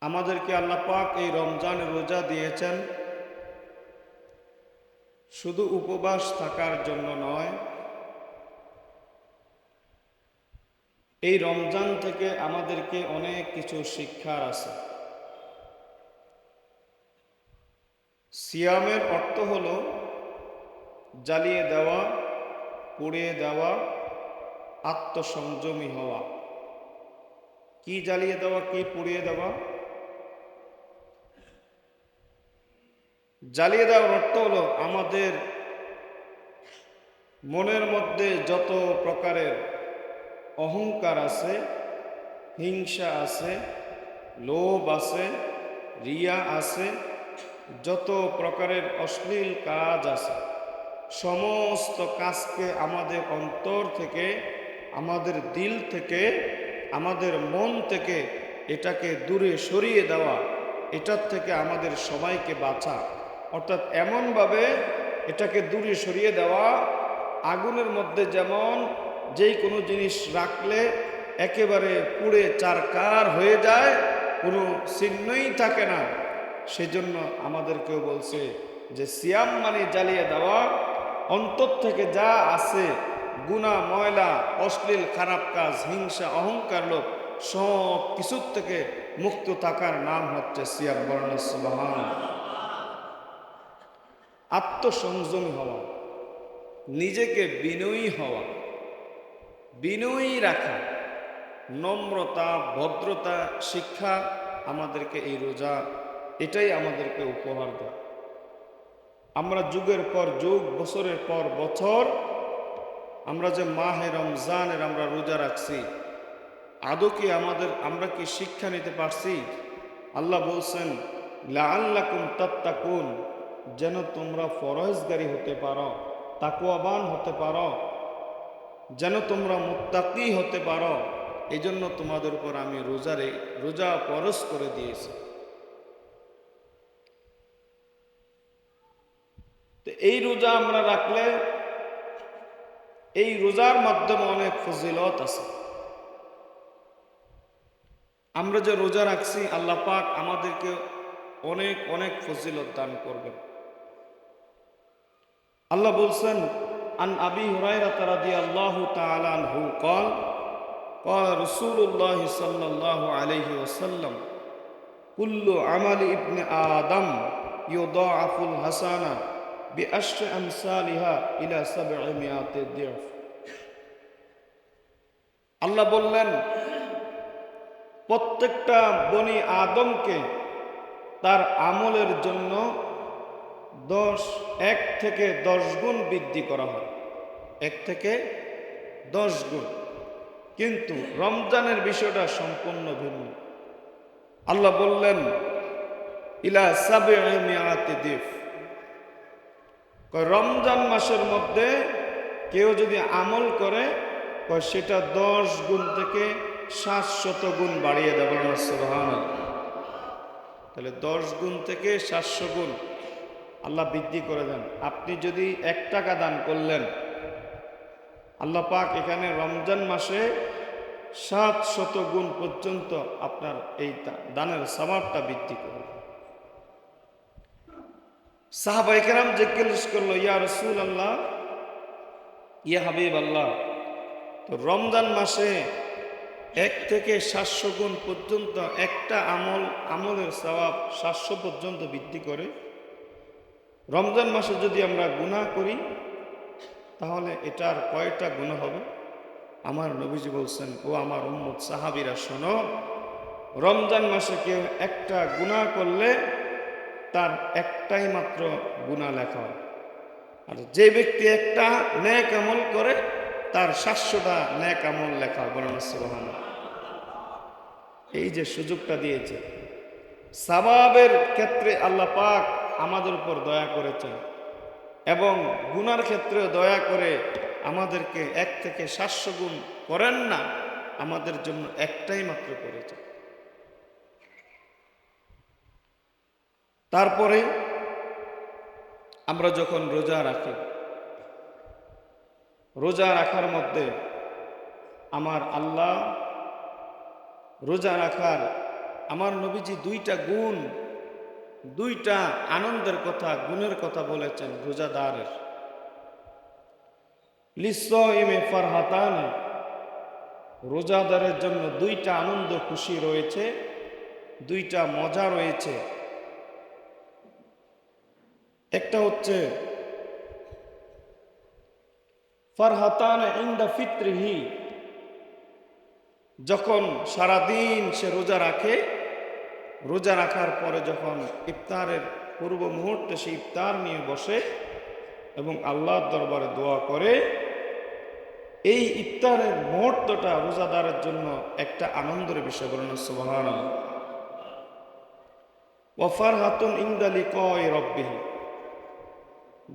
আমাদেরকে আল্লাহ পাক এই রমজানের রোজা দিয়েছেন শুধু উপবাস থাকার জন্য নয়, এই রমজান থেকে আমাদেরকে অনেক কিছু শিক্ষার আছে। সিয়ামের অর্থ হলো জ্বালিয়ে দেওয়া, পুড়িয়ে দেওয়া, আত্মসংযমী হওয়া। কি জ্বালিয়ে দেওয়া, কি পুড়িয়ে দেওয়া? জ্বালিয়ে দেওয়ার অর্থ হলো আমাদের মনের মধ্যে যত প্রকারের অহংকার আছে, হিংসা আছে, লোভ আছে, রিয়া আছে, যত প্রকারের অশ্লীল কাজ আছে, সমস্ত কাজকে আমাদের অন্তর থেকে, আমাদের দিল থেকে, আমাদের মন থেকে এটাকে দূরে সরিয়ে দেওয়া, এটার থেকে আমাদের সবাইকে বাঁচা। অর্থাৎ এমনভাবে এটাকে দূরে সরিয়ে দেওয়া, আগুনের মধ্যে যেমন যেই কোনো জিনিস রাখলে একেবারে পুড়ে চারকার হয়ে যায়, কোনো চিহ্নই থাকে না, সেজন্য আমাদেরকেও বলছে যে সিয়াম মানে জ্বালিয়ে দেওয়া, অন্তর থেকে যা আছে গুনাহ, ময়লা, অশ্লীল খারাপ কাজ, হিংসা, অহংকার, লোভ, সব কিছুর থেকে মুক্ত থাকার নাম হচ্ছে সিয়াম। বলেন সুবহানাল্লাহ। আত্মসংযমী হওয়া, নিজেকে বিনয়ী হওয়া, বিনয়ী রাখা, নম্রতা, ভদ্রতা শিক্ষা আমাদেরকে এই রোজা এটাই আমাদেরকে উপহার দেয়। আমরা যুগের পর যুগ, বছরের পর বছর আমরা যে মাহে রমজানের আমরা রোজা রাখছি, আদৌ কি আমরা কি শিক্ষা নিতে পারছি? আল্লাহ বলছেন লাআল্লাকুম তাত্তাকুন, যেন তোমরা ফরজগারি হতে পারো, তাকওয়াবান হতে পারো, যেন তোমরা মুত্তাকি হতে পারো। এই জন্য তোমাদের উপর আমি রোজা ফরজ করে দিয়েছি। তো এই রোজা আমরা রাখলে এই রোজার মাধ্যমে অনেক ফজিলত আছে। আমরা যে রোজা রাখছি, আল্লাহ পাক আমাদেরকে অনেক অনেক ফজিলত দান করবেন। আল্লাহ বলছেন আন আবি হুরায়রা রাদিয়াল্লাহু তাআলা আনহু قال قال رسول الله صلى الله عليه وسلم كل عمل ابن آدم يضاعف الحسنة بعشر أمثالها إلى 700 ضعف। আল্লাহ বললেন প্রত্যেকটা বনি আদমকে তার আমলের জন্য 1 থেকে 10 গুণ বৃদ্ধি করা হয়, 1 থেকে 10 গুণ। কিন্তু রমজানের বিষয়টা সম্পূর্ণ ভিন্ন। আল্লাহ বললেন ইলা 700 দিফ। রমজান মাসের মধ্যে কেউ যদি আমল করে সেটা 10 গুণ থেকে 700 গুণ বাড়িয়ে দেবেন। সুবহানাল্লাহ। তাহলে 10 গুণ থেকে 700 গুণ আল্লাহ বৃদ্ধি করে দেন। আপনি যদি 1 টাকা দান করলেন, আল্লাহ পাক এখানে রমজান মাসে 700 গুণ পর্যন্ত আপনার এই দানের সওয়াবটা বৃদ্ধি করবে। সাহাবায়ে কেরাম জিজ্ঞেস করলো, ইয়া রাসূলুল্লাহ, ইয়া হাবিবাল্লাহ, তো রমজান মাসে 1 থেকে 700 গুণ পর্যন্ত একটা আমলের সওয়াব 700 পর্যন্ত বৃদ্ধি করে। রমজান মাসে যদি আমরা গুনাহ করি তাহলে এটার কয়টা গুনাহ হবে? আমার নবীজি বলছেন, ও আমার উম্মত সাহাবীরা শোনো, রমজান মাসে কেউ একটা গুনাহ করলে তার একটাই মাত্র গুনাহ লেখা হয়, আর যে ব্যক্তি একটা নেক আমল করে তার 700টা নেক আমল লেখা হয়। বলেন সুবহানাল্লাহ। এই যে সুযোগটা দিয়েছে, সওয়াবের ক্ষেত্রে আল্লাহ পাক আমাদের উপর দয়া করেছেন এবং গুনার ক্ষেত্রে দয়া করে আমাদেরকে 1 থেকে 700 গুণ করেন না, আমাদের জন্য একটাই মাত্র করেছেন। তারপরে আমরা যখন রোজা রাখি, রোজা রাখার মধ্যে আমার আল্লাহ রোজা রাখার আমার নবীজি দুইটা আনন্দের কথা, গুণের কথা বলেছেন রোজাদারের। লিসসাইমি ফারহাতান, রোজাদারের জন্য দুইটা আনন্দ খুশি রয়েছে, দুইটা মজা রয়েছে। একটা হচ্ছে ফারহাতান ইনদা ফিত্রিহি, যখন সারাদিন সে রোজা রাখে, রোজা রাখার পরে যখন ইফতারের পূর্ব মুহূর্তে সে ইফতার নিয়ে বসে এবং আল্লাহর দরবারে দোয়া করে, এই ইফতারের মুহূর্তটা রোজাদারের জন্য একটা আনন্দের বিষয়। বলেন সুবহানাল্লাহ। ওয়া ফারহাতুন ইনদা লিকাই রাব্বিহি,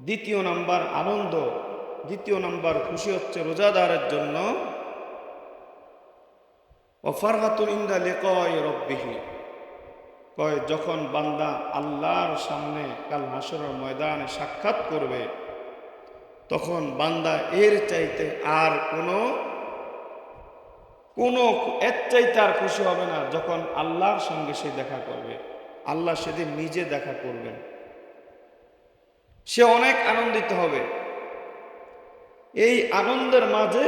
দ্বিতীয় নাম্বার আনন্দ, দ্বিতীয় নাম্বার খুশি হচ্ছে রোজাদারের জন্য ওয়া ফারহাতুন ইনদা লিকাই রাব্বিহি, কয় যখন বান্দা আল্লাহর সামনে কাল হাসরের ময়দানে সাক্ষাৎ করবে, তখন বান্দা এর চাইতে আর এর চাইতে আর খুশি হবে না যখন আল্লাহর সঙ্গে সে দেখা করবে। আল্লাহ সেদিন নিজে দেখা করবেন, সে অনেক আনন্দিত হবে। এই আনন্দের মাঝে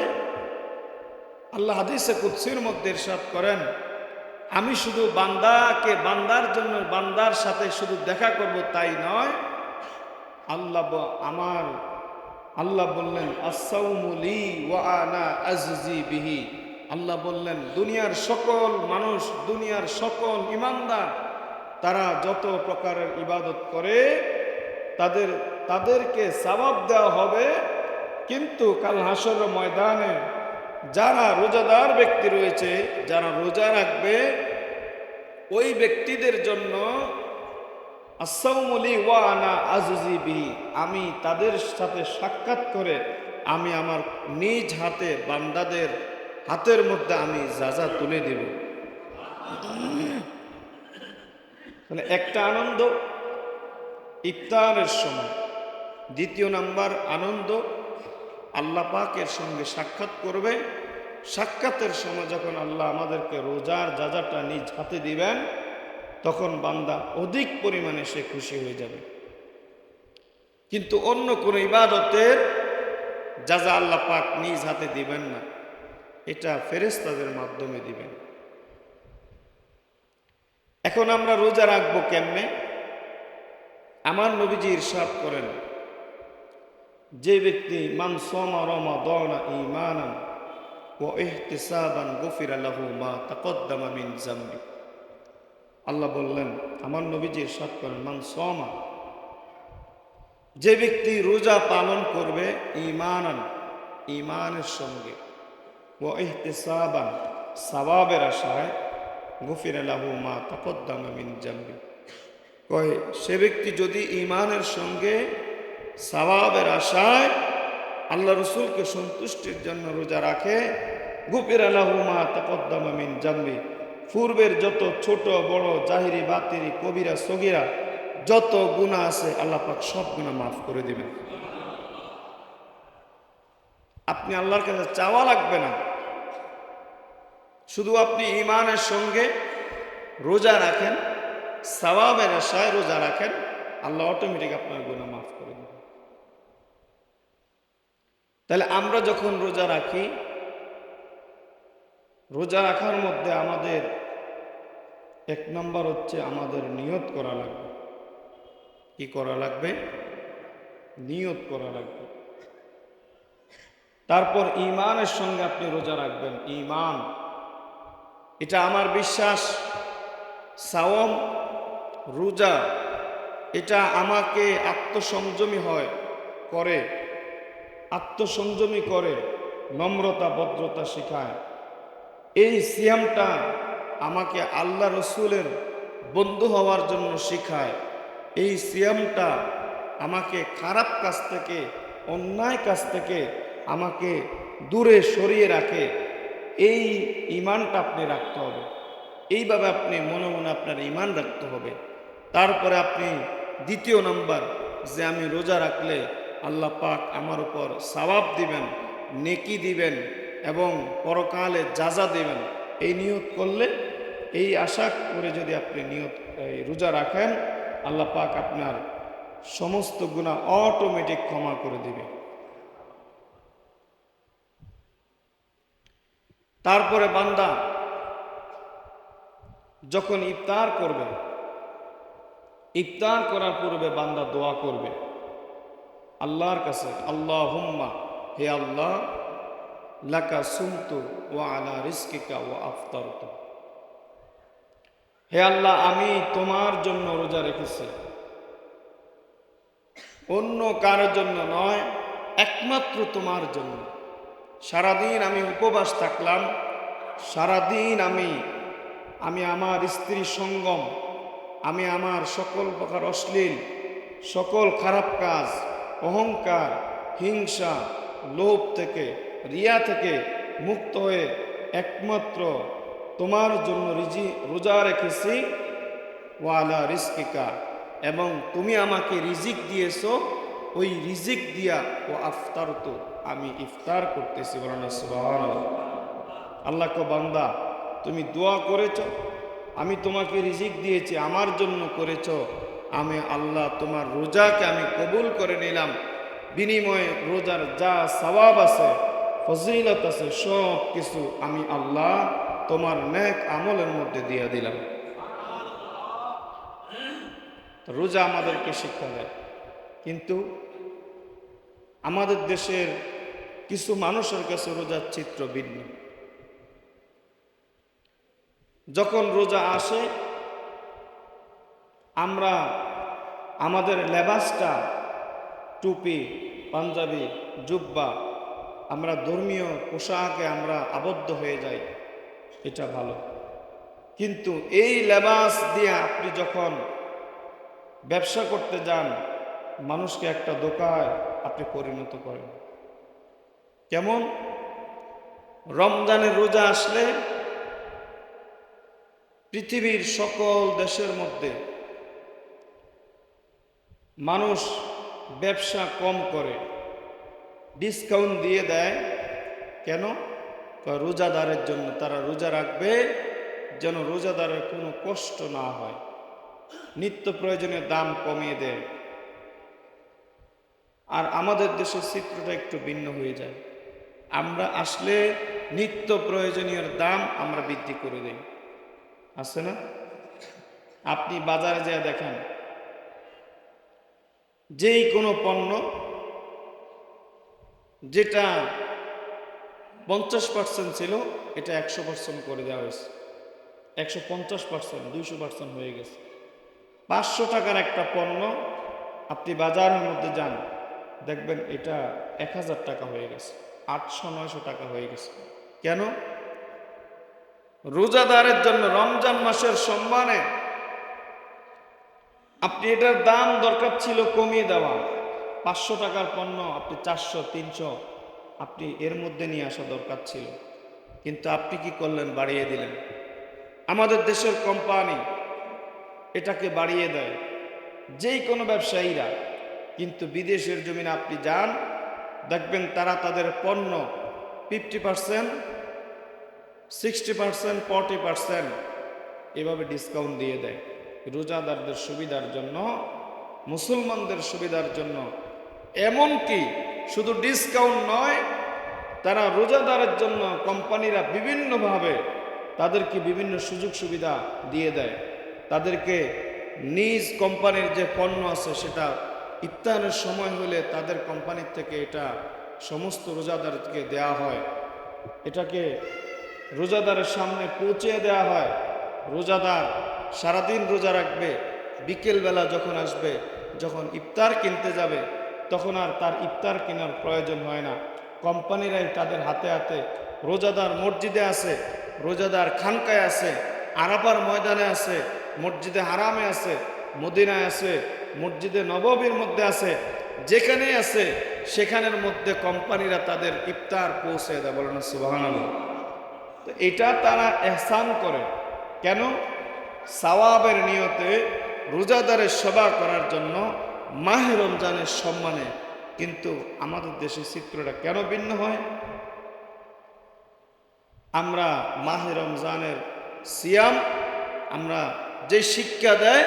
আল্লাহ হাদিসে কুদসির মধ্যে ইরশাদ করেন, আমি শুধু বান্দার জন্য বান্দার সাথে শুধু দেখা করব তাই নয়, আল্লাহ বললেন আস-সাওমু লি ওয়া আনা আজজি বিহি। আল্লাহ বললেন দুনিয়ার সকল মানুষ, দুনিয়ার সকল ঈমানদার, তারা যত প্রকারের ইবাদত করে তাদেরকে সওয়াব দেওয়া হবে, কিন্তু কাল হাসরের ময়দানে যারা রোজাদার ব্যক্তি রয়েছে, যারা রোজা রাখবে, ওই ব্যক্তিদের জন্য আস-সাওমু লি ওয়া আনা আজজি বিহি, আমি তাদের সাথে সাক্ষাৎ করে আমি আমার নিজ হাতে বান্দাদের হাতের মধ্যে আমি যাজা তুলে দেব। তাহলে একটা আনন্দ ইফতারের সময়, দ্বিতীয় নাম্বার আনন্দ আল্লাহ পাকের সঙ্গে সাক্ষাৎ করবে, সাক্ষাতের সময় যখন আল্লাহ আমাদেরকে রোজার যাজাটা নিজ হাতে দিবেন, তখন বান্দা অধিক পরিমাণে সে খুশি হয়ে যাবে। কিন্তু অন্য কোন ইবাদতের যাজা আল্লাহ পাক নিজ হাতে দিবেন না, এটা ফেরেশতাদের মাধ্যমে দিবেন। এখন আমরা রোজা রাখবো কেমনে? আমার নবীজি ইরশাদ করেন, যে ব্যক্তি মান সামা রমাদান ঈমানান ওয়া ইহতিসাবান গুফিরা লাহু মা তাকদ্দামা মিন যামবি। আল্লাহ বললেন, আমার নবীজি ইরশাদ করেন, মান সামা, যে ব্যক্তি রোজা পালন করবে ঈমানান, ঈমানের সঙ্গে, ওয়া ইহতিসাবান, সওয়াবের আশায়, গুফিরা লাহু মা তাকদ্দামা মিন যামবি, কয় সে ব্যক্তি যদি ঈমানের সঙ্গে সওয়াবের আশায় আল্লাহ রসুলকে সন্তুষ্টির জন্য রোজা রাখে, গুফিরা লাহু মা তাকদ্দামা মিন যামবি, পূর্বের যত ছোট বড় জাহিরি বাতিরি কবিরা সগীরা যত গুনাহ আছে আল্লাহ পাক সব গুনাহ মাফ করে দিবেন। আপনি আল্লাহর কাছে চাওয়া লাগবে না, শুধু আপনি ঈমানের সঙ্গে রোজা রাখেন, সওয়াবের আশায় রোজা রাখেন, আল্লাহ অটোমেটিক আপনার গুনাহ মাফ করে দেবেন। তাহলে আমরা যখন রোজা রাখি, রোজা রাখার মধ্যে আমাদের এক নম্বর হচ্ছে আমাদের নিয়ত করা লাগবে। কি করা লাগবে? নিয়ত করা লাগবে। তারপর ঈমানের সঙ্গে আপনি রোজা রাখবেন। ঈমান, এটা আমার বিশ্বাস, সাওম রোজা এটা আমাকে আত্মসংযমী করে, নম্রতা ভদ্রতা শেখায়। এই সিয়ামটা আমাকে আল্লাহ রসুলের বন্ধু হওয়ার জন্য শেখায়। এই সিয়ামটা আমাকে খারাপ কাজ থেকে, অন্যায় কাজ থেকে আমাকে দূরে সরিয়ে রাখে। এই ঈমানটা আপনি রাখতে হবে। এইভাবে আপনি মনে মনে আপনার ঈমান রাখতে হবে। তারপরে আপনি দ্বিতীয় নাম্বার, যে আমি রোজা রাখলে আল্লাহ পাক আমার উপর সওয়াব দিবেন, নেকি দিবেন এবং পরকালে যাজা দিবেন, এই নিয়ত করলে এই আশা করে যদি আপনি রোজা রাখেন, আল্লাহ পাক আপনার সমস্ত গুনাহ অটোমেটিক ক্ষমা করে দিবে। তারপরে বান্দা যখন ইফতার করবে, ইফতার করার পূর্বে বান্দা দোয়া করবে আল্লাহর কাছে, আল্লাহুম্মা, হে আল্লাহ, লাকা সুমতু ওয়া আলা রিজকিকা ওয়া আফতারতু, হে আল্লাহ আমি তোমার জন্য রোজা রেখেছি, অন্য কারোর জন্য নয়, একমাত্র তোমার জন্য। সারাদিন আমি উপবাস থাকলাম, সারাদিন আমি আমার স্ত্রী সঙ্গম, আমি আমার সকল প্রকার অশ্লীল সকল খারাপ কাজ, অহংকার, হিংসা, লোভ থেকে, রিয়া থেকে মুক্ত হয়ে একমাত্র তোমার জন্য রোজা রেখেছি, ওয়ালা রিজকিকা, এবং তুমি আমাকে রিজিক দিয়েছো, ওই রিজিক দিয়া ও আফতারতু, আমি ইফতার করতেছি। বলেন সুবহানাল্লাহ। আল্লাহ কো বান্দা তুমি দোয়া করেছো, আমি তোমাকে রিজিক দিয়েছি, আমার জন্য করেছো, আমি আল্লাহ তোমার রোজাকে আমি কবুল করে নিলাম, বিনিময়ে রোজার যা সওয়াব আছে, ফজিলত আছে, সব কিছু আমি আল্লাহ তোমার নেক আমলের মধ্যে দিয়ে দিলাম। রোজা আমাদেরকে শিক্ষা দেয়, কিন্তু আমাদের দেশের কিছু মানুষের কাছে রোজার চিত্র ভিন্ন। যখন রোজা আসে, আমরা আমাদের লেবাসটা, টুপি, পাঞ্জাবি, জুব্বা, আমরা ধর্মীয় পোশাকে আমরা আবদ্ধ হয়ে যাই, এটা ভালো। কিন্তু এই লেবাস দিয়ে আপনি যখন ব্যবসা করতে যান, মানুষকে একটা দোকায় আপনি পরিণত করেন। কেমন? রমজানের রোজা আসলে পৃথিবীর সকল দেশের মধ্যে মানুষ ব্যবসা কম করে, ডিসকাউন্ট দিয়ে দেয়। কেন? রোজাদারের জন্য। তারা রোজা রাখবে যেন রোজাদারের কোনো কষ্ট না হয়, নিত্য প্রয়োজনীয় দাম কমিয়ে দেয়। আর আমাদের দেশের চিত্রটা একটু ভিন্ন হয়ে যায়, আমরা আসলে নিত্য প্রয়োজনীয় দাম আমরা বৃদ্ধি করে দেই, আছে না? আপনি বাজারে যেয়ে দেখেন, যেই কোনো পণ্য যেটা 50% ছিল, এটা 100% করে দেওয়া হয়েছে, 150%, 200% হয়ে গেছে। 500 টাকার একটা পণ্য আপনি বাজারের মধ্যে যান, দেখবেন এটা 1000 টাকা হয়ে গেছে, 800-900 টাকা হয়ে গেছে। কেন? রোজাদারের জন্য রমজান মাসের সম্মানে আপনি এটার দাম দরকার ছিল কমিয়ে দেওয়া, 500 টাকার পণ্য আপনি 400-300 আপনি এর মধ্যে নিয়ে আসা দরকার ছিল, কিন্তু আপনি কি করলেন? বাড়িয়ে দিলেন। আমাদের দেশের কোম্পানি এটাকে বাড়িয়ে দেয়, যেই কোনো ব্যবসায়ীরা। কিন্তু বিদেশের জমিনে আপনি যান, দেখবেন তারা তাদের পণ্য 50%, 60%, 40% এভাবে ডিসকাউন্ট দিয়ে দেয়, রোজাদারদের সুবিধার জন্য, মুসলমানদের সুবিধার জন্য। এমনকি শুধু ডিসকাউন্ট নয়, তারা রোজাদারের জন্য কোম্পানিরা বিভিন্নভাবে তাদেরকে বিভিন্ন সুযোগ সুবিধা দিয়ে দেয়। তাদেরকে নিজ কোম্পানির যে পণ্য আছে সেটা ইফতারের সময় হলে তাদের কোম্পানির থেকে এটা সমস্ত রোজাদারকে দেয়া হয়, এটাকে রোজাদারের সামনে পৌঁছে দেওয়া হয়। রোজাদার সারাদিন রোজা রাখবে, বিকেলবেলা যখন আসবে, যখন ইফতার কিনতে যাবে, তখন আর তার ইফতার কেনার প্রয়োজন হয় না। কোম্পানিরাই তাদের হাতে হাতে, রোজাদার মসজিদে আছে, রোজাদার খানকায় আছে, আরাফার ময়দানে আছে, মসজিদে হারামে আছে, মদিনায় আছে, মসজিদে নববীর মধ্যে আছে, যেখানে আছে সেখানের মধ্যে কোম্পানিরা তাদের ইফতার পৌঁছে দেয়। বলেন সুবহানাল্লাহ। তো এটা তারা ইহসান করে। কেন? সওয়াবের নিয়তে, রোজাদারের সেবা করার জন্য, মাহে রমজানের সম্মানে। কিন্তু আমাদের দেশের চিত্রটা কেন ভিন্ন হয়? আমরা মাহে রমজানের সিয়াম আমরা যে শিক্ষা দেয়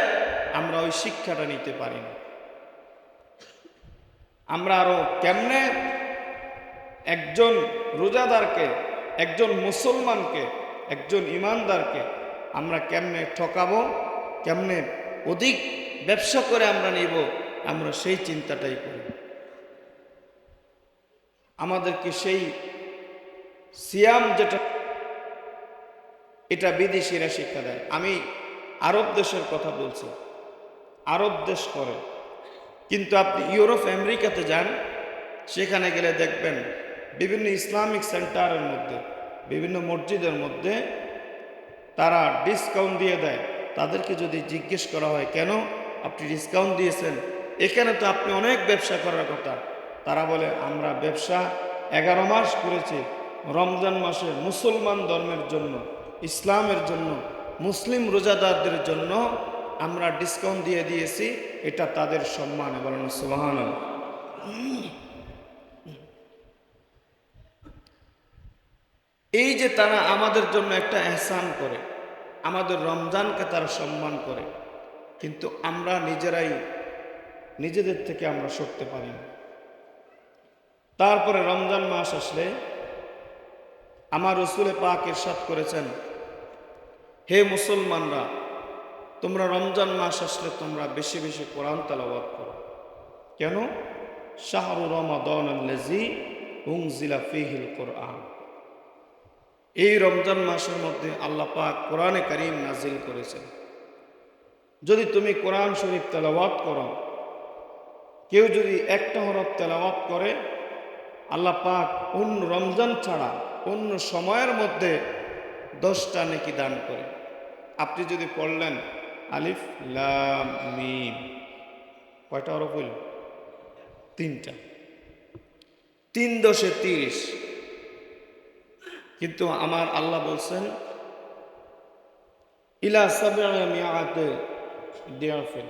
আমরা ওই শিক্ষাটা নিতে পারি না। আমরা আরো কেমনে একজন রোজাদারকে, একজন মুসলমানকে, একজন ইমানদারকে আমরা কেমনে ঠকাবো, কেমনে অধিক ব্যবসা করে আমরা নিব, আমরা সেই চিন্তাটাই করি। আমাদেরকে সেই সিয়াম যেটা, এটা বিদেশিরা শিক্ষা দেয়। আমি আরব দেশের কথা বলছি, আরব দেশ করে, কিন্তু আপনি ইউরোপ আমেরিকাতে যান, সেখানে গেলে দেখবেন বিভিন্ন ইসলামিক সেন্টারের মধ্যে, বিভিন্ন মসজিদের মধ্যে তারা ডিসকাউন্ট দিয়ে দেয়। তাদেরকে যদি জিজ্ঞেস করা হয় কেন আপনি ডিসকাউন্ট দিয়েছেন, এখানে তো আপনি অনেক ব্যবসা করার কথা, তারা বলে আমরা ব্যবসা 11 মাস করেছি, রমজান মাসে মুসলমান ধর্মের জন্য, ইসলামের জন্য, মুসলিম রোজাদারদের জন্য আমরা ডিসকাউন্ট দিয়ে দিয়েছি, এটা তাদের সম্মান। বলেন সুবহানাল্লাহ। এই যে তারা আমাদের জন্য একটা এহসান করে, আমাদের রমজানকে তারা সম্মান করে, কিন্তু আমরা নিজেরাই নিজেদের থেকে আমরা সরতে পারি না। তারপরে রমজান মাস আসলে আমার রাসূলে পাক ইরশাদ করেছেন, হে মুসলমানরা, তোমরা রমজান মাস আসলে তোমরা বেশি বেশি কোরআন তেলাওয়াত করো। কেন? শাহরু রমাদানাল্লাযী উনজিলা ফীহিল কোরআন, এই রমজান মাসের মধ্যে আল্লাহ পাক কোরআনে কারীম নাজিল করেছেন। যদি তুমি কোরআন শরীফ তেলাওয়াত করো, কেউ যদি একটা হরফ তেলাওয়াত করে, আল্লাহ পাক অন্য রমজান ছাড়া অন্য সময়ের মধ্যে 10টা নেকি দান করে। আপনি যদি পড়লেন আলিফ লাম মিম, কয়টা হরফ হইল? 3টা। 3 10 30। কিন্তু আমার আল্লাহ বলছেন ইলা সাবঈ মিআতে দিয়াফিন,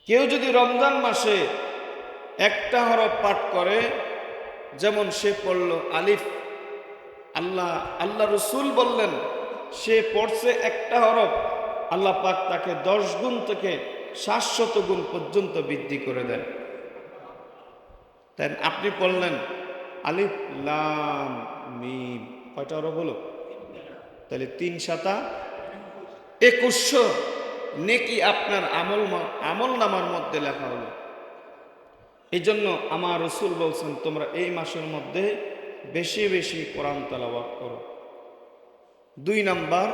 কেউ যদি রমজান মাসে একটা হরফ পাঠ করে, যেমন সে পড়ল আলিফ, আল্লাহ রসুল বললেন সে পড়ছে একটা হরফ, আল্লাহ পাক তাকে 10 গুণ থেকে 700 গুণ পর্যন্ত বৃদ্ধি করে দেন। তাই আপনি পড়লেন আলিফ লাম মিম, কয়টা হরফ হলো? তাহলে 3 7 2100 নেকি আপনার আমল নামার মধ্যে লেখা হলো। এই জন্য আমার রসুল বলছেন তোমরা এই মাসের মধ্যে বেশি বেশি কোরআন তেলাওয়াত করো। 2 নাম্বার,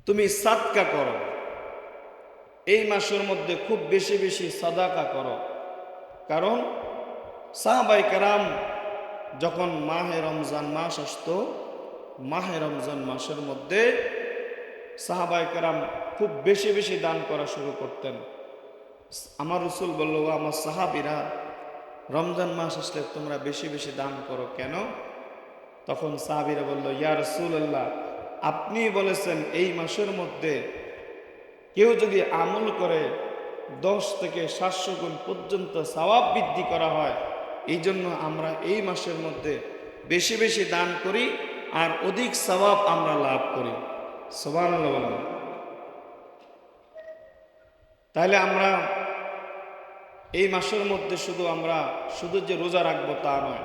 তুমি সাদকা করো, এই মাসের মধ্যে খুব বেশি বেশি সাদাকা করো। কারণ সাহাবায়ে কেরাম যখন মাহে রমজান মাস আসতো, মাহে রমজান মাসের মধ্যে সাহাবায়ে কেরাম খুব বেশি বেশি দান করা শুরু করতেন। আমার রসুল বলল, আমার সাহাবীরা, রমজান মাস আসলে তোমরা বেশি বেশি দান করো কেন? তখন সাহাবীরা বলল, ইয়া রাসূলুল্লাহ, আপনি বলেছেন এই মাসের মধ্যে কেউ যদি আমল করে 10 থেকে 700 গুণ পর্যন্ত সওয়াব বৃদ্ধি করা হয়, এই জন্য আমরা এই মাসের মধ্যে বেশি বেশি দান করি আর অধিক সওয়াব আমরা লাভ করি। সুবহানাল্লাহ বলেন। তাহলে আমরা এই মাসের মধ্যে শুধু যে রোজা রাখবো তা নয়,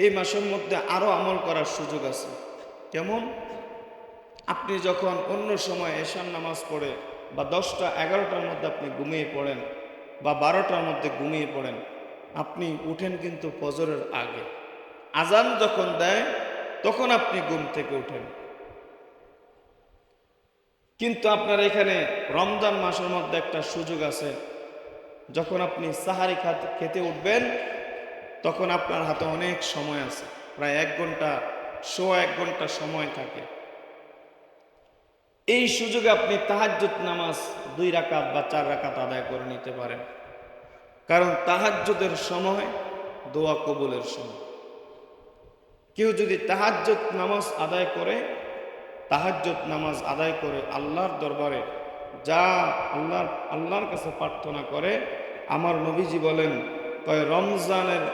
এই মাসের মধ্যে আরো আমল করার সুযোগ আছে। কেমন? আপনি যখন অন্য সময় এশার নামাজ পড়ে বা 10টা 11টার মধ্যে আপনি ঘুমিয়ে পড়েন বা 12টার মধ্যে ঘুমিয়ে পড়েন, আপনি উঠেন কিন্তু ফজরের আগে। আজান যখন দেয় তখন আপনি ঘুম থেকে উঠেন। কিন্তু আপনার এখানে রমজান মাসের মধ্যে একটা সুযোগ আছে, যখন আপনি সাহারি খেতে উঠবেন তখন আপনার হাতে অনেক সময় আছে, প্রায় 1 ঘন্টা, সোয়া 1 ঘন্টা সময় থাকে। এই সুযোগে আপনি তাহাজ্জুদ নামাজ 2 রাকাত বা 4 রাকাত আদায় করে নিতে পারেন। কারণ তাহাজ্জুদের সময় দোয়া কবুলের সময়। কেউ যদি তাহাজ্জুদ নামাজ আদায় করে আল্লাহর দরবারে যা আল্লাহর কাছে প্রার্থনা করে, আমার নবীজি বলেন, রমজানের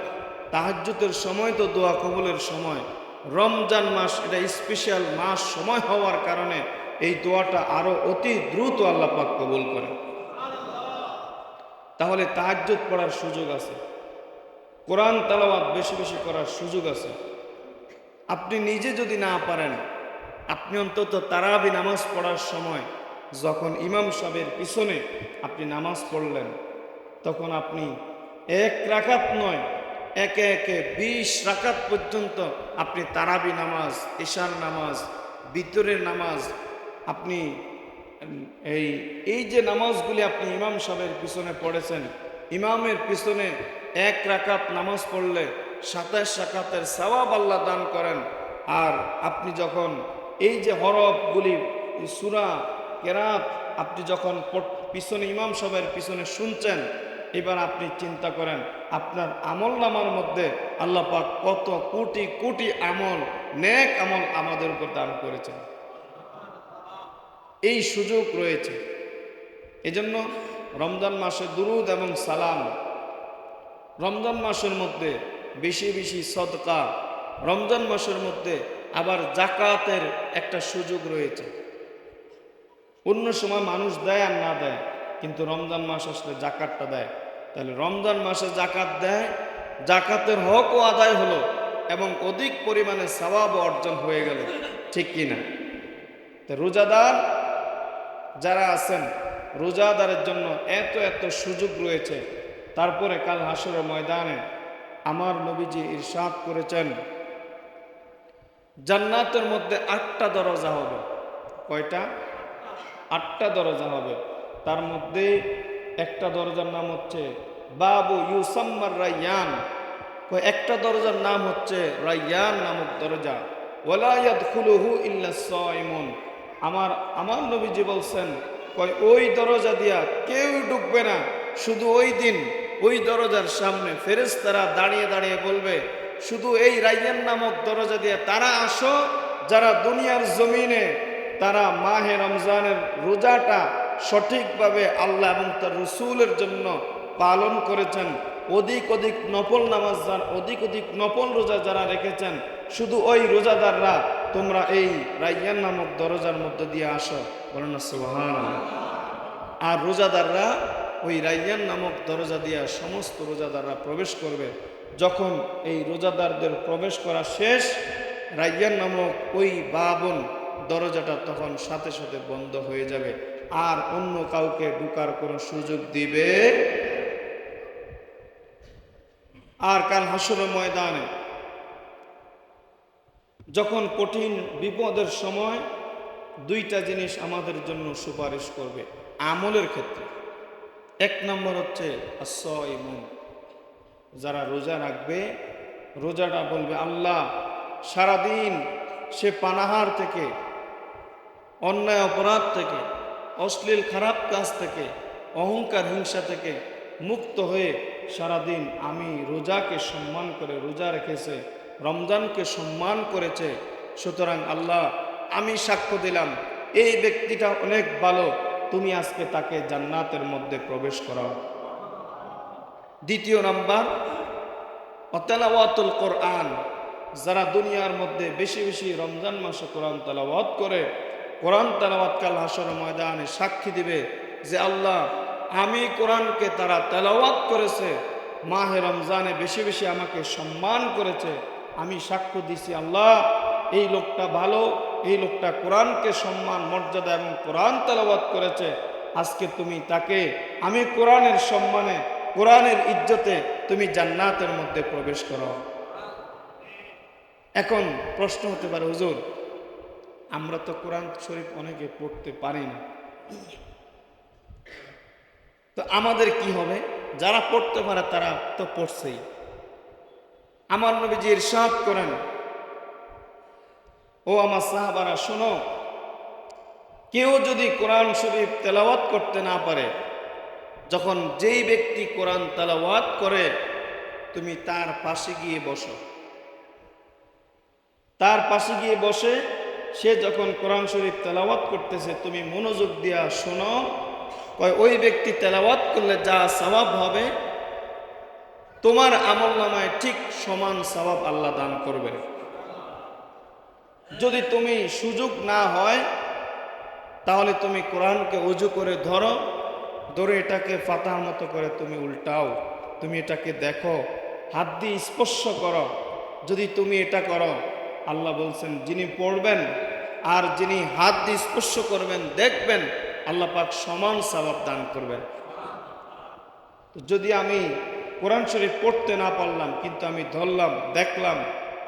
তাহাজ্জুদের সময় তো দোয়া কবুলের সময়, রমজান মাস এটা স্পেশাল মাস সময় হওয়ার কারণে এই দোয়াটা আরো অতি দ্রুত আল্লাহ পাক কবুল করেন। তাহলে তাহাজ্জুদ পড়ার সুযোগ আছে, কোরআন তেলাওয়াত বেশি বেশি করার সুযোগ আছে। আপনি নিজে যদি না পারেন, আপনি অন্তত তারাবি নামাজ পড়ার সময় যখন ইমাম সাহেবের পিছনে আপনি নামাজ পড়লেন, তখন আপনি এক রাকাত নয়, একে একে 20 রাকাত পর্যন্ত আপনি তারাবি নামাজ, ইশার নামাজ, বিতরের নামাজ, আপনি এই যে নামাজগুলি আপনি ইমাম সাহেবের পিছনে পড়েছেন, ইমামের পিছনে এক রাকাত নামাজ পড়লে 27 রাকাতের সওয়াব আল্লাহ দান করেন। আর আপনি যখন এই যে হরফগুলি সূরা কেরাত আপনি যখন পিছনে ইমাম সাহেবের পিছনে শুনছেন, এবার আপনি চিন্তা করেন আপনার আমল নামার মধ্যে আল্লাহ পাক কত কোটি কোটি আমল, নেক আমল আমাদের উপর দান করেছেন। এই সুযোগ রয়েছে। এজন্য রমজান মাসে দুরুদ এবং সালাম, রমজান মাসের মধ্যে বেশি বেশি সদকা, রমজান মাসের মধ্যে আবার জাকাতের একটা সুযোগ রয়েছে। অন্য সময় মানুষ দেয় আর না দেয়, কিন্তু রমজান মাস আসলে জাকাতটা দেয়। তাহলে রমজান মাসে জাকাত দেয়, জাকাতের হকও আদায় হলো এবং অধিক পরিমাণে সওয়াব অর্জন হয়ে গেল, ঠিক কিনা? তো রোজাদার যারা আছেন, রোজাদারের জন্য এত এত সুযোগ রয়েছে। তারপরে কাল হাসরের ময়দানে আমার নবীজি ইরশাদ করেছেন, জান্নাতের মধ্যে 8টা দরজা হবে। কয়টা? 8টা দরজা হবে। তার মধ্যে একটা দরজার নাম হচ্ছে বাবু ইউসাম্মার রায়্যান। একটা দরজার নাম হচ্ছে রায়্যান নামক দরজা। ওয়ালা ইয়াদখুলুহু ইল্লা সাইমুন। আমার নবীজি বলছেন, ওই দরজা দিয়া কেউ ঢুকবে না, শুধু ওই দিন ওই দরজার সামনে ফেরেশতারা দাঁড়িয়ে দাঁড়িয়ে বলবে, শুধু এই রায়্যান নামক দরজা দিয়ে তারা আসো যারা দুনিয়ার জমিনে তারা মাহে রমজানের রোজাটা সঠিকভাবে আল্লাহ এবং তার রসুলের জন্য পালন করেছেন, অধিক অধিক নফল নামাজ, অধিক অধিক নফল রোজা যারা রেখেছেন, শুধু ওই রোজাদাররা তোমরা এই রায়্যান নামক দরজার মধ্যে দিয়ে আসো। বলেন না সুবহানাল্লাহ। আর রোজাদাররা ওই রায়্যান নামক দরজা দিয়ে সমস্ত রোজাদাররা প্রবেশ করবে। যখন এই রোজাদারদের প্রবেশ করা শেষ, রায়্যান নামক ওই বাবন দরজাটা তখন সাথে সাথে বন্ধ হয়ে যাবে, আর অন্য কাউকে ঢোকার কোনো সুযোগ দিবে। আর কাল হাসরের ময়দানে যখন কঠিন বিপদের সময় 2টা জিনিস আমাদের জন্য সুপারিশ করবে আমলের ক্ষেত্রে। 1 নম্বর হচ্ছে as-সাইমুন, যারা রোজা রাখবে, রোজাটা বলবে আল্লাহ সারাদিন সে পানাহার থেকে, অন্যায় অপরাধ থেকে, অশ্লীল খারাপ কাজ থেকে, অহংকার হিংসা থেকে মুক্ত হয়ে সারাদিন আমি রোজাকে সম্মান করে রোজা রেখেছে, রমজানকে সম্মান করেছে। সুতরাং আল্লাহ আমি সাক্ষ্য দিলাম এই ব্যক্তিটা অনেক ভালো, তুমি আজকে তাকে জান্নাতের মধ্যে প্রবেশ করাও। 2 নাম্বার তেলাওয়াতুল কোরআন, যারা দুনিয়ার মধ্যে বেশি বেশি রমজান মাসে কোরআন তেলাওয়াত করে, কোরআন তেলাওয়াত কাল হাসরের ময়দানে সাক্ষী দিবে যে আল্লাহ আমি কোরআনকে তারা তেলাওয়াত করেছে, মাহে রমজানে বেশি বেশি আমাকে সম্মান করেছে, আমি সাক্ষ্য দিছি আল্লাহ এই লোকটা ভালো, এই লোকটা কোরআনকে সম্মান মর্যাদা এবং কোরআন তেলাওয়াত করেছে, আজকে তুমি তাকে আমি কোরআনের সম্মানে, কোরআনের ইজ্জতে তুমি জান্নাতের মধ্যে প্রবেশ করো। এখন প্রশ্ন হতে পারে, হুজুর আমরা তো কোরআন শরীফ অনেকে পড়তে পারি না, তো আমাদের কি হবে? যারা পড়তে পারে তারা তো পড়ছেই। আমার নবীজি ইরশাদ করেন, ও আমার সাহাবারা শোনো, কেউ যদি কোরআন শরীফ তেলাওয়াত করতে না পারে, যখন যেই ব্যক্তি কোরআন তেলাওয়াত করে তুমি তার পাশে গিয়ে বসো, তার পাশে গিয়ে বসে সে যখন কোরআন শরীফ তেলাওয়াত করতেছে তুমি মনোযোগ দিয়া শোনো, ওই ব্যক্তি তেলাওয়াত করলে যা সওয়াব হবে তোমার আমলনামায় ঠিক সমান সওয়াব আল্লাহ দান করবেন। যদি তুমি সুযোগ না হয় তাহলে তুমি কোরআনকে উজু করে ধরো, ধরে এটাকে ফাতাহার মতো করে তুমি উল্টাও, তুমি এটাকে দেখো, হাত দিয়ে স্পর্শ করো। যদি তুমি এটা করো, আল্লাহ বলছেন যিনি পড়বেন আর যিনি হাত দিয়ে স্পর্শ করবেন দেখবেন, আল্লাহ পাক সমান সওয়াব দান করবেন। তো যদি আমি কোরআন শরীফ পড়তে না পারলাম, কিন্তু আমি ধরলাম, দেখলাম,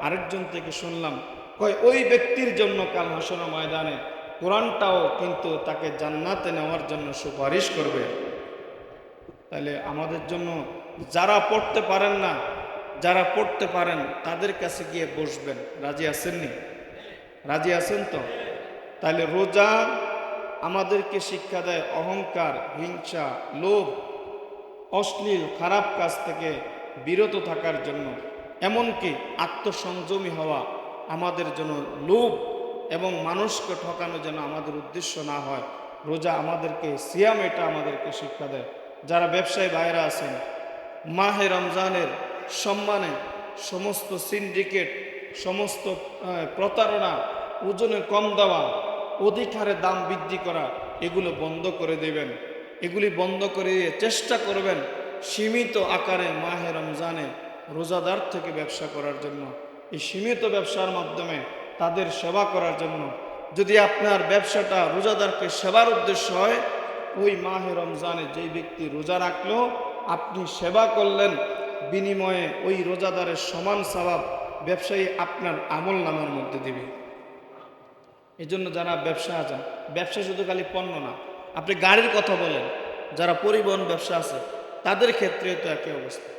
আরেকজন থেকে শুনলাম, কয় ওই ব্যক্তির জন্য কাল হাসরের ময়দানে কোরআনটাও কিন্তু তাকে জান্নাতে নেওয়ার জন্য সুপারিশ করবে। তাহলে আমাদের জন্য যারা পড়তে পারেন না, যারা পড়তে পারেন তাদের কাছে গিয়ে বসবেন। রাজি আছেননি? রাজি আছেন তো? তাহলে রোজা আমাদেরকে শিক্ষা দেয় অহংকার, হিংসা, লোভ, অশ্লীল খারাপ কাজ থেকে বিরত থাকার জন্য, এমনকি আত্মসংযমী হওয়া আমাদের জন্য, লোভ এবং মানুষকে ঠকানো যেন আমাদের উদ্দেশ্য না হয়। রোজা আমাদেরকে, সিয়াম এটা আমাদেরকে শিক্ষা দেয়। যারা ব্যবসায়ী ভাইরা আছেন, মাহে রমজানের সম্মানে সমস্ত সিন্ডিকেট, সমস্ত প্রতারণা, ওজনে কম দেওয়া, অধিক হারে দাম বৃদ্ধি করা, এগুলো বন্ধ করে দেবেন। এগুলি বন্ধ করে দিয়ে চেষ্টা করবেন সীমিত আকারে মাহে রমজানে রোজাদার থেকে ব্যবসা করার জন্য, এই সীমিত ব্যবসার মাধ্যমে তাদের সেবা করার জন্য। যদি আপনার ব্যবসাটা রোজাদারকে সেবার উদ্দেশ্য হয়, ওই মাহে রমজানে যেই ব্যক্তি রোজা রাখলো, আপনি সেবা করলেন, বিনিময়ে ওই রোজাদারের সমান সওয়াব ব্যবসায়ী আপনার আমল নামার মধ্যে দিবে। এই জন্য যারা ব্যবসা আছেন, ব্যবসা শুধু খালি পণ্য না, আপনি গাড়ির কথা বলেন, যারা পরিবহন ব্যবসা আছে তাদের ক্ষেত্রে তো একই অবস্থা।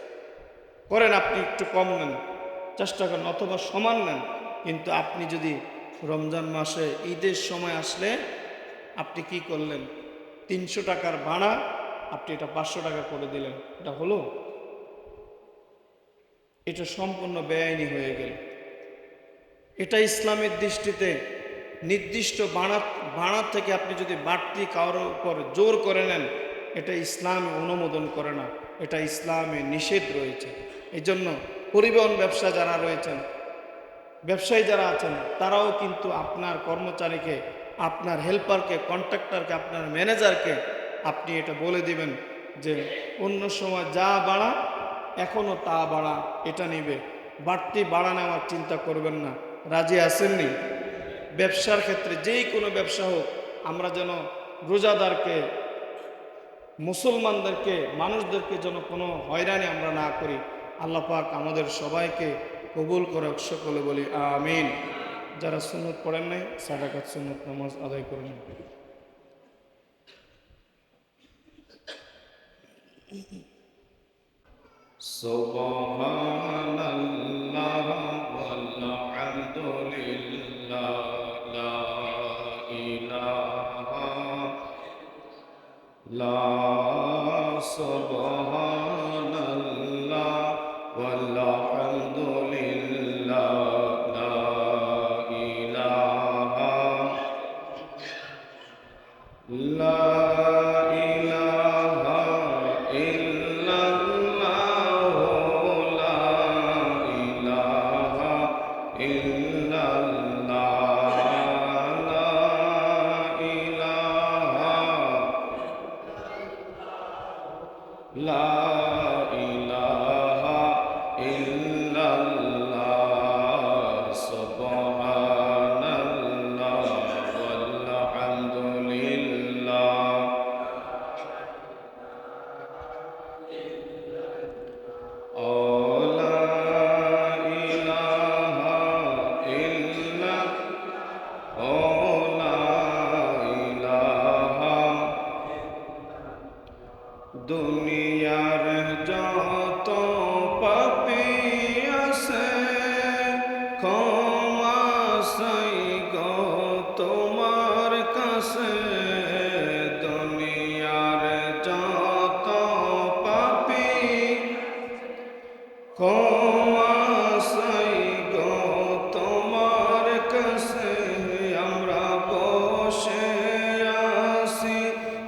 করেন আপনি একটু কম নেন, চেষ্টা করেন, অথবা সমান নেন, কিন্তু আপনি যদি রমজান মাসে ঈদের সময় আসলে আপনি কি করলেন, 300 টাকার ভাড়া আপনি এটা 500 টাকা করে দিলেন, এটা হলো? এটা সম্পূর্ণ বেআইনি হয়ে গেল। এটা ইসলামের দৃষ্টিতে নির্দিষ্ট ভাড়া থেকে আপনি যদি বাড়তি কারোর উপর জোর করে নেন, এটা ইসলামে অনুমোদন করে না, এটা ইসলামে নিষেধ রয়েছে। এই জন্য পরিবহন ব্যবসা যারা রয়েছেন, ব্যবসায়ী যারা আছেন, তারাও কিন্তু আপনার কর্মচারীকে, আপনার হেল্পারকে, কন্ট্রাক্টরকে, আপনার ম্যানেজারকে আপনি এটা বলে দিবেন যে অন্য সময় যা বাড়া এখনও তা বাড়া, এটা নিবে, বাড়তি বাড়া নেওয়ার চিন্তা করবেন না। রাজি আছেননি? ব্যবসার ক্ষেত্রে যেই কোনো ব্যবসা হোক, আমরা যেন রোজাদারকে, মুসলমানদেরকে, মানুষদেরকে যেন কোনো হয়রানি আমরা না করি। আল্লাহ পাক আমাদের সবাইকে কবুল করে, সকলে বলি আমিন। যারা সুন্নত পড়েন নাই, সাদাকাত সুন্নত নামাজ আদায় করে নেন। সুবহানাল্লাহ ওয়ালহামদুলিল্লাহ, লা ইলাহা লা, সুবহানাল্লাহ ওয়ালহামদুলিল্লাহ, লা ইলাহা লা ইলাহা ইল্লাল্লাহ, লা ইলাহা ইল্লাল্লাহ, লা ইলাহা, লা ইলাহা ইল্লাল্লাহ, সুবহানাল্লাহ ওয়ালহামদুলিল্লাহ। ও লা ইলাহা ইল্লা, ও লা ইলাহা, দুনিয়ার যত পাপী আছে ক্ষমা চাই গো তোমার কাছে, দুনিয়ার যত পাপী ক্ষমা চাই গো তোমার কাছে, আমরা বসে আছি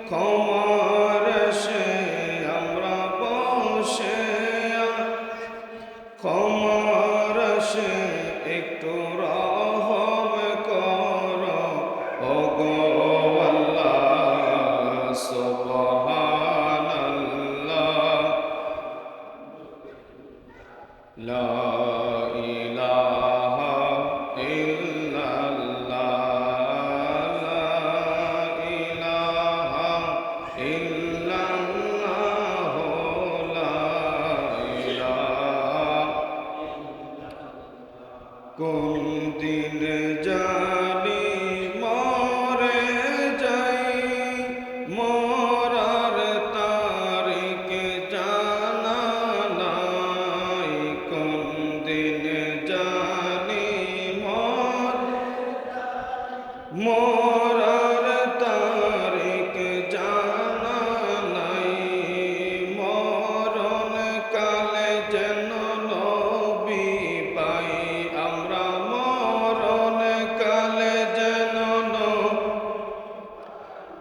ক্ষমার সে, আমরা বসে ক্ষমার সে, একটু রহম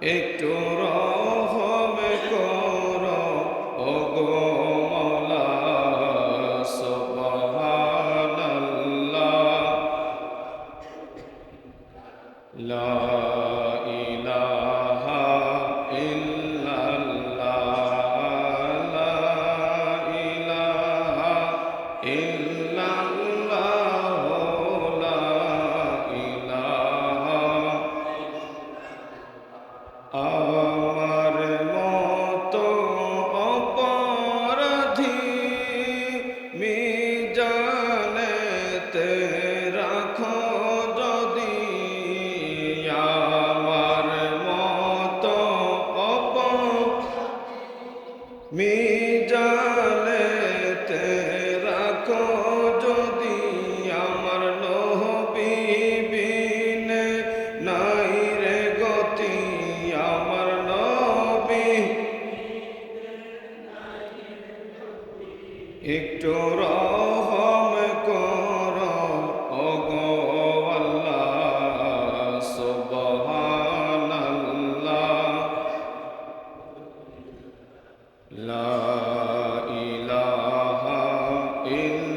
একটু রহম করো ওগো মওলা সুবহানাল্লাহ লা ইলাহা ইল্লাল্লাহ লা ইলাহা ইল্লাল্লাহ লা ইলাহা আমার মতো অপরাধী মিজানেতে রাখো যদি আমার মতো মিজানেতে রাখো যদি আমার নবী বিনে নাই রে গতি আমার নবী একটু রহম করো ওগো আল্লাহ সুবহানাল্লাহ লা ইলাহা ইল্লাল্লাহ